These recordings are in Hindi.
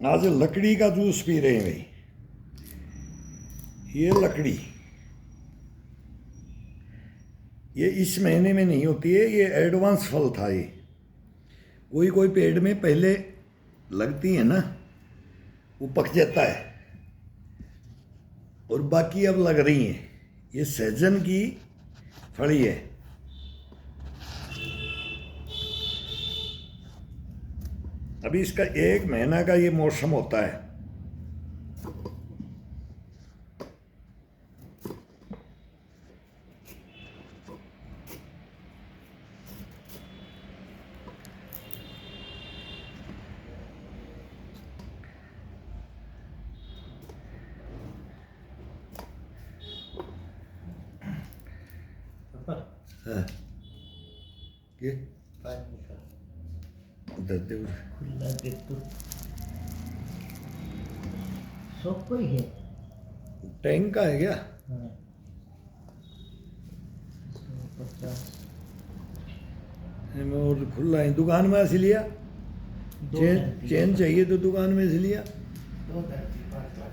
आज लकड़ी का जूस पी रहे हैं भाई। ये लकड़ी ये इस महीने में नहीं होती है, ये एडवांस फल था। ये कोई कोई पेड़ में पहले लगती है ना, वो पक जाता है और बाकी अब लग रही हैं। ये सहजन की फली है। अभी इसका 1 महीना का ये मौसम होता है। हाँ ये दे खुला दे तो सब कोई है। टैंक का है क्या? हाँ 150 और खुला है। दुकान में ऐसे लिया, चेन चाहिए तो दुकान में से लिया। 2 धरती 5 लाख।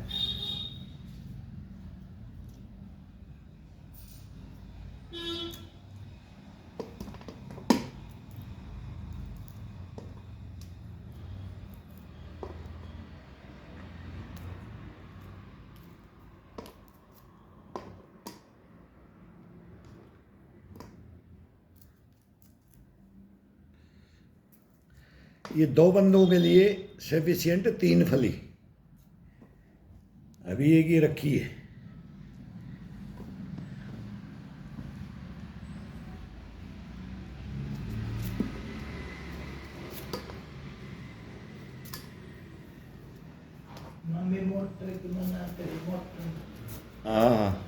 ये 2 बंदों के लिए सफिशियंट 3 फली। अभी एक ही रखी है। मम्मी मोटर की बनाते मोटर। हाँ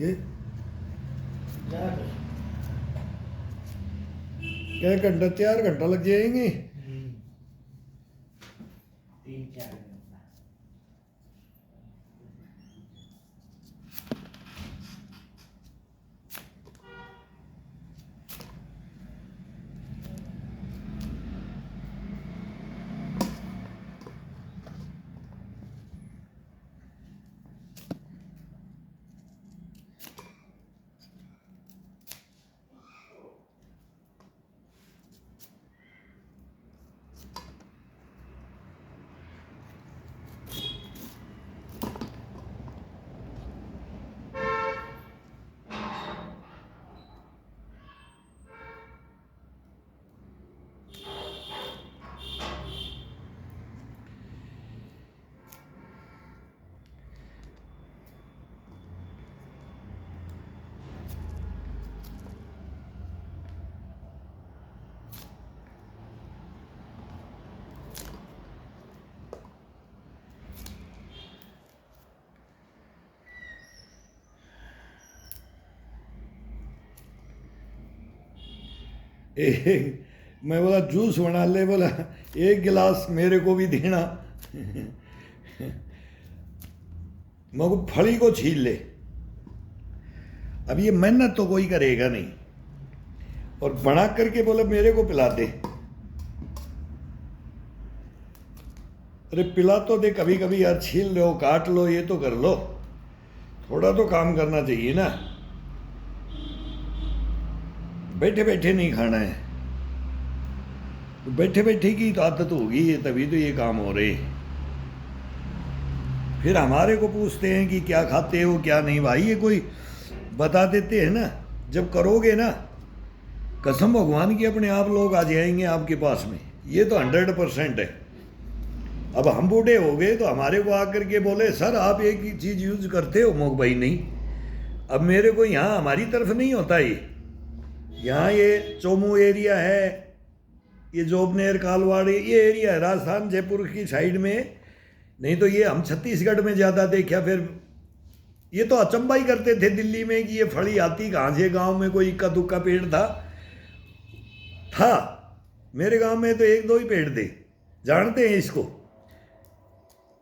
ये क्या घंटा 4 घंटा लग जाएंगे। 3-4 घंटा। मैं बोला जूस बना ले, बोला 1 गिलास मेरे को भी देना। मैं को फली को छील ले। अब ये मेहनत तो कोई करेगा नहीं, और बना करके बोला मेरे को पिला दे। अरे पिला तो दे कभी कभी यार, छील लो काट लो ये तो कर लो, थोड़ा तो काम करना चाहिए ना। बैठे बैठे नहीं खाना है, तो बैठे बैठे की तो आदत होगी है, तभी तो ये काम हो रहे। फिर हमारे को पूछते हैं कि क्या खाते हो क्या नहीं। भाई ये कोई बता देते हैं ना, जब करोगे ना कसम भगवान की अपने आप लोग आ जाएंगे आपके पास में। ये तो 100% है। अब हम बूढ़े हो गए तो हमारे को आकर के बोले सर आप एक ही चीज़ यूज करते हो, मोक भाई नहीं। अब मेरे को यहाँ हमारी तरफ नहीं होता ये, यहाँ ये चोमू एरिया है, ये जोबनेर कालवाड़ ये एरिया है राजस्थान जयपुर की साइड में, नहीं तो ये हम छत्तीसगढ़ में ज़्यादा देखा। फिर ये तो अचंबा ही करते थे दिल्ली में कि ये फली आती कहाँ से, गांव में कोई इक्का दुक्का पेड़ था मेरे गांव में तो एक दो ही पेड़ थे, जानते हैं इसको।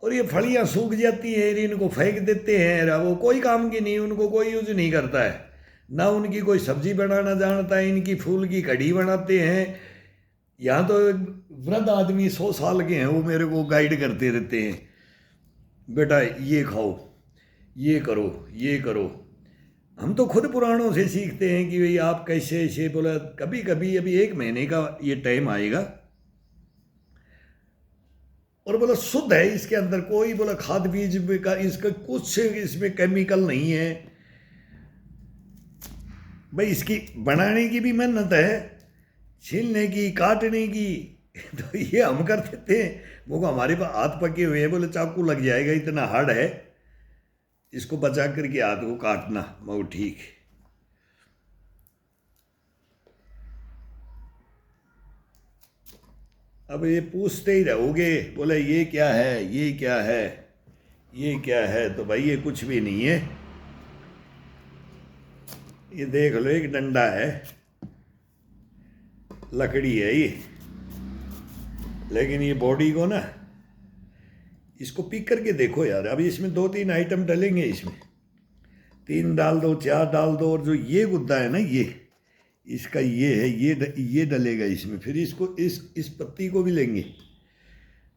और ये फलियां सूख जाती हैं, इनको फेंक देते हैं, वो कोई काम की नहीं, उनको कोई यूज नहीं करता है, ना उनकी कोई सब्जी बनाना जानता है, इनकी फूल की कढ़ी बनाते हैं। यहाँ तो एक वृद्ध आदमी 100 साल के हैं, वो मेरे को गाइड करते रहते हैं, बेटा ये खाओ, ये करो, ये करो। हम तो खुद पुराणों से सीखते हैं कि भाई आप कैसे ऐसे, बोला कभी कभी अभी 1 महीने का ये टाइम आएगा और बोला शुद्ध है, इसके अंदर कोई बोला खाद बीज का इसका कुछ इसमें केमिकल नहीं है भाई। इसकी बनाने की भी मेहनत है, छीलने की, काटने की तो ये हम करते थे। वो हमारे पास हाथ पके हुए हैं, बोले चाकू लग जाएगा, इतना हार्ड है, इसको बचा करके हाथ को काटना। मगर ठीक अब ये पूछते ही रहोगे, बोले ये क्या है, ये क्या है, ये क्या है, तो भाई ये कुछ भी नहीं है। ये देख लो एक डंडा है, लकड़ी है ये, लेकिन ये बॉडी को ना इसको पीक करके देखो यार। अभी इसमें 2-3 आइटम डलेंगे, इसमें 3 डाल दो, 4 डाल दो, और जो ये गुद्दा है ना ये इसका ये है, ये डलेगा इसमें। फिर इसको इस पत्ती को भी लेंगे,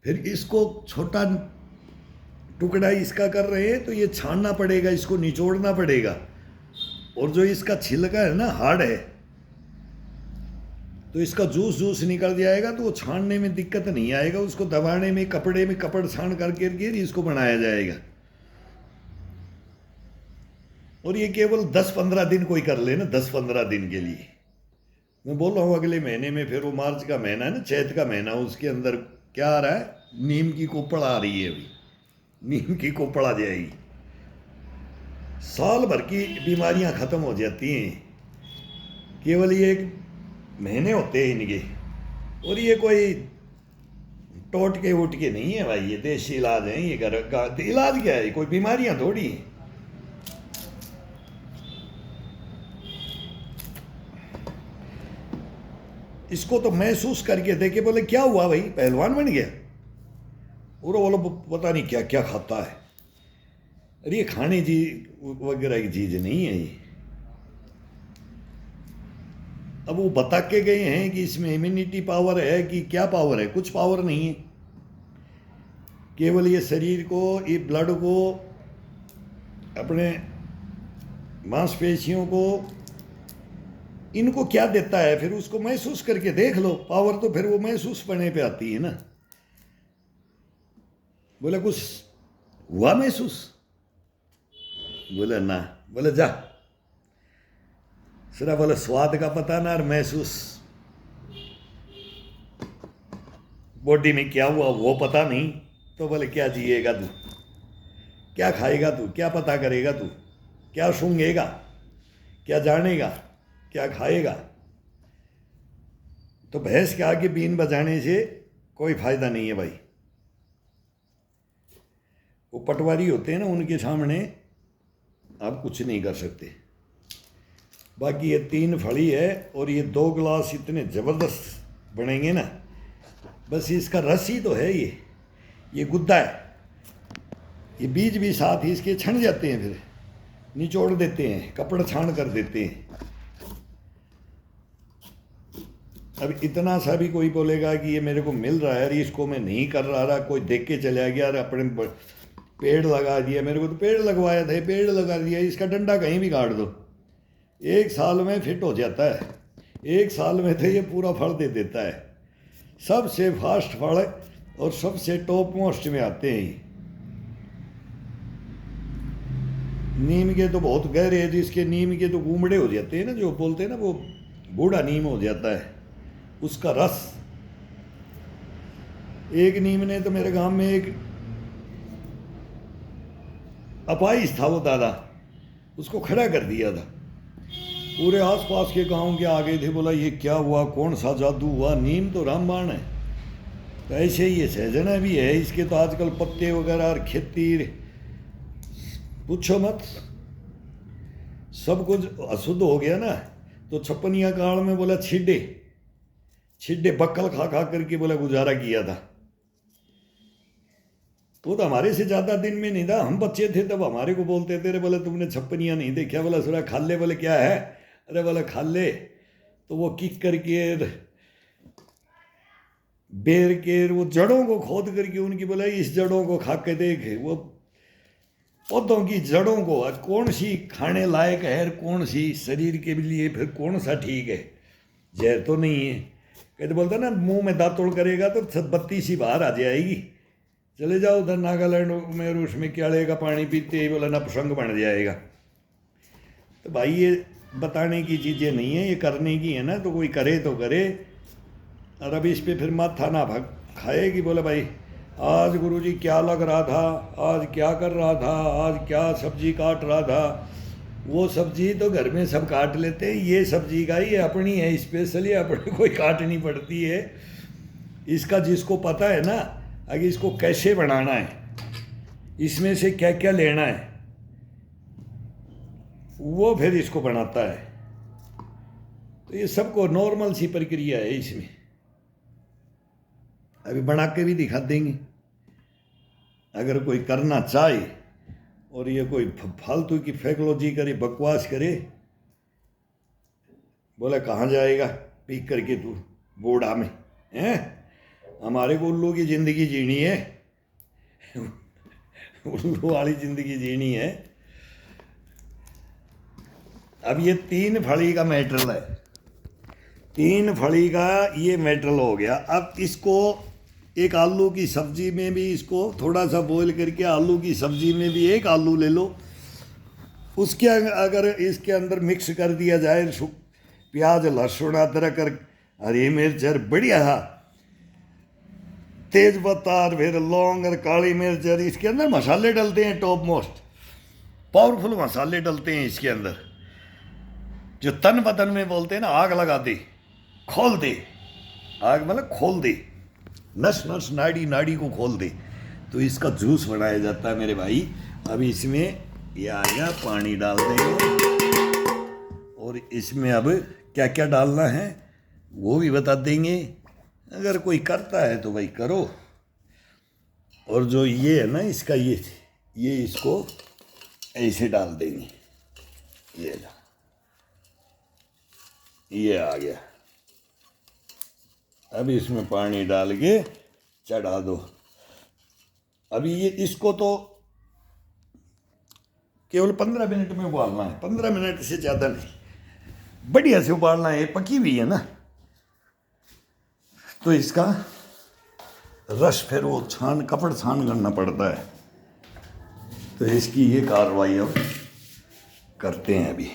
फिर इसको छोटा टुकड़ा इसका कर रहे हैं तो ये छानना पड़ेगा, इसको निचोड़ना पड़ेगा। और जो इसका छिलका है ना हार्ड है, तो इसका जूस निकल जाएगा, तो वो छानने में दिक्कत नहीं आएगा, उसको दबाने में कपड़े में कपड़ छान करके इसको बनाया जाएगा। और ये केवल 10-15 दिन कोई कर ले ना, 10-15 दिन के लिए। मैं बोल रहा हूँ अगले महीने में, फिर वो मार्च का महीना है ना, चैत का महीना, उसके अंदर क्या आ रहा है, नीम की कोपड़ आ रही है। अभी नीम की कोपड़ आ जाएगी, साल भर की बीमारियां खत्म हो जाती हैं। केवल ये 1 महीने होते हैं इनके, और ये कोई टोट के उठ के नहीं है भाई, ये देसी इलाज है। ये घर का इलाज क्या है, कोई बीमारियां थोड़ी हैं। इसको तो महसूस करके देखे, बोले क्या हुआ भाई, पहलवान बन गया? और बोलो पता नहीं क्या क्या खाता है। अरे ये खाने जी वगैरह की चीज़ नहीं है ये। अब वो बता के गए हैं कि इसमें इम्यूनिटी पावर है कि क्या पावर है, कुछ पावर नहीं है। केवल ये शरीर को, ये ब्लड को, अपने मांसपेशियों को, इनको क्या देता है, फिर उसको महसूस करके देख लो। पावर तो फिर वो महसूस पड़ने पे आती है ना। बोले कुछ हुआ महसूस? बोले ना। बोले जा, सिर्फ बोले स्वाद का पता ना और महसूस, बॉडी में क्या हुआ वो पता नहीं। तो बोले क्या जिएगा तू, क्या खाएगा तू, क्या पता करेगा तू, क्या सूंघेगा, क्या जानेगा, क्या खाएगा? तो भैंस के आगे बीन बजाने से कोई फायदा नहीं है भाई। वो पटवारी होते हैं ना, उनके सामने आप कुछ नहीं कर सकते। बाकी ये 3 फली है और ये 2 गिलास इतने ज़बरदस्त बनेंगे ना, बस इसका रस ही तो है। ये गुद्दा है, ये बीज भी साथ ही इसके छन जाते हैं, फिर निचोड़ देते हैं, कपड़ छान कर देते हैं। अब इतना सा भी कोई बोलेगा कि ये मेरे को मिल रहा है, इसको मैं नहीं कर रहा, कोई देख के चला गया और अपने पेड़ लगा दिया, मेरे को तो पेड़ लगवाया था, पेड़ लगा दिया, इसका डंडा कहीं भी काट दो, 1 साल में फिट हो जाता है। 1 साल में तो ये पूरा फल दे देता है। सबसे फास्ट फल और सबसे टॉप मोस्ट में आते हैं। नीम के तो बहुत गहरे है, जिसके नीम के तो गुमड़े हो जाते हैं ना, जो बोलते हैं ना, वो बूढ़ा नीम हो जाता है, उसका रस एक नीम ने तो मेरे गांव में एक अपाहिज था वो दादा, उसको खड़ा कर दिया था। पूरे आसपास के गांव के आगे थे, बोला ये क्या हुआ, कौन सा जादू हुआ। नीम तो रामबाण है। तो ऐसे ही ये सहजना भी है, इसके तो आजकल पत्ते वगैरह और खेती पूछो मत, सब कुछ अशुद्ध हो गया ना। तो छप्पनिया काल में बोला छिड्डे बक्कल खा खा करके बोला गुजारा किया था। वो तो हमारे से ज़्यादा दिन में नहीं था, हम बच्चे थे तब हमारे को बोलते थे, बोले तुमने छप्पनिया नहीं देखा, बोला सुना खाले, बोले क्या है, अरे बोला खाले। तो वो किक करके बेर के वो जड़ों को खोद करके उनकी बोला इस जड़ों को खा के देख, वो पौधों की जड़ों को कौन सी खाने लायक है और कौन सी शरीर के लिए फिर कौन सा ठीक है, जहर तो नहीं है। कहते बोलते ना मुंह में दातुड़ करेगा तो बत्ती सी बाहर आ जाएगी। चले जाओ उधर नागालैंड में और उसमें क्याले का पानी पीते ही बोला नपुसंग बन जाएगा। तो भाई ये बताने की चीज़ें नहीं है, ये करने की है ना, तो कोई करे तो करे। और अब इस पे फिर माथा ना भाग खाएगी। बोले भाई आज गुरुजी क्या लग रहा था, आज क्या कर रहा था, आज क्या सब्जी काट रहा था। वो सब्जी तो घर में सब काट लेते हैं, ये सब्जी का ही अपनी है, स्पेशली अपने कोई काटनी पड़ती है। इसका जिसको पता है ना अगर इसको कैसे बनाना है, इसमें से क्या क्या लेना है, वो फिर इसको बनाता है। तो ये सबको नॉर्मल सी प्रक्रिया है इसमें। अभी बना के भी दिखा देंगे अगर कोई करना चाहे। और ये कोई फालतू की फेकलॉजी करे, बकवास करे, बोले कहाँ जाएगा पीक करके तू बूढ़ा में हैं। हमारे को उल्लू की ज़िंदगी जीनी है, उल्लू वाली ज़िंदगी जीनी है। अब ये 3 फली का मेटेरियल है, 3 फली का ये मेटेरियल हो गया। अब इसको एक आलू की सब्जी में भी इसको थोड़ा सा बॉईल करके आलू की सब्जी में भी एक आलू ले लो, उसके अगर इसके अंदर मिक्स कर दिया जाए प्याज लहसुन अदरक और हरी मिर्च और बढ़िया तेज पत्ता और फिर लौंग और काली मिर्च, और इसके अंदर मसाले डलते हैं, टॉप मोस्ट पावरफुल मसाले डलते हैं इसके अंदर, जो तन बदन में बोलते हैं ना आग लगा दे, खोल दे। आग मतलब खोल दे, नस नस नाड़ी नाड़ी को खोल दे। तो इसका जूस बनाया जाता है मेरे भाई। अब इसमें ये आ गया, पानी डाल देंगे और इसमें अब क्या क्या डालना है वो भी बता देंगे। अगर कोई करता है तो भाई करो। और जो ये है ना इसका ये इसको ऐसे डाल देंगे, ये आ गया। अब इसमें पानी डाल के चढ़ा दो। अभी ये इसको तो केवल 15 मिनट में उबालना है, 15 मिनट से ज़्यादा नहीं, बढ़िया से उबालना है। पकी हुई है ना, तो इसका रस फिर वो कपड़ छान करना पड़ता है। तो इसकी ये कार्रवाई अब करते हैं अभी।